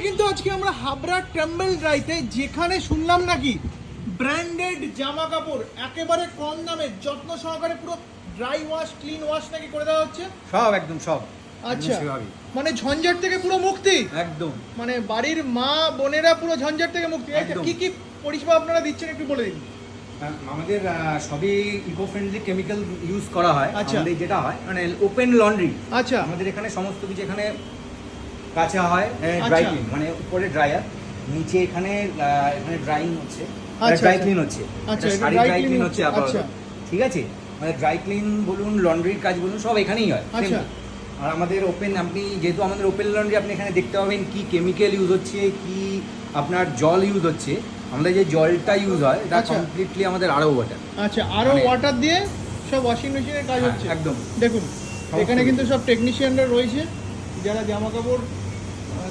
কিন্তু আজকে আমরা হাবড়া টেম্পল ড্রাইতে, যেখানে শুনলাম নাকি ব্র্যান্ডেড জামা কাপড় একেবারে কম দামে যত্ন সহকারে পুরো ড্রাই ওয়াশ ক্লিন ওয়াশ নাকি করে দেওয়া হচ্ছে। সব একদম সব। আচ্ছা, মানে ঝঞ্ঝাট থেকে পুরো মুক্তি একদম, মানে বাড়ির মা বোনেরা পুরো ঝঞ্ঝাট থেকে মুক্তি। একদম। কি কি পরিষেবা আপনারা দিচ্ছেন একটু বলে দিন। আমাদের সবই ইকো ফ্রেন্ডলি কেমিক্যাল ইউজ করা হয়। আচ্ছা। আমাদের যেটা হয় মানে ওপেন লন্ড্রি। আচ্ছা, আমাদের এখানে সমস্ত কিছু এখানে কাঁচা হয়, আচ্ছা। ড্রাই ক্লিন, মানে উপরে ড্রায়ার, নিচে এখানে এখানে ড্রাইং হচ্ছে, আচ্ছা, ড্রাই আচ্ছা। ক্লিন হচ্ছে, আচ্ছা, এটা sari dry dry clean clean হচ্ছে, হচ্ছে আপাতত। আচ্ছা। ঠিক আছে, মানে ড্রাই ক্লিন বলুন, লন্ড্রির কাজ বলুন, সব এখানেই হয়। আচ্ছা। আর আমাদের ওপেন, আপনি যেহেতু আমাদের ওপেন লন্ড্রি, আপনি এখানে দেখতে পাবেন কি কেমিক্যাল ইউজ হচ্ছে, কি আপনার জল ইউজ হচ্ছে। আমাদের যে জলটা ইউজ হয় এটা আচ্ছা। কমপ্লিটলি আমাদের আরও ওয়াটার। আচ্ছা, আরো মানে- ওয়াটার দিয়ে সব ওয়াশিং মেশিনের কাজ হ্যাঁ, হচ্ছে একদম। দেখুন সমস্ত এখানে কিছু। কিন্তু সব টেকনিশিয়ানরা রয়েছে যারা জামা কাপড়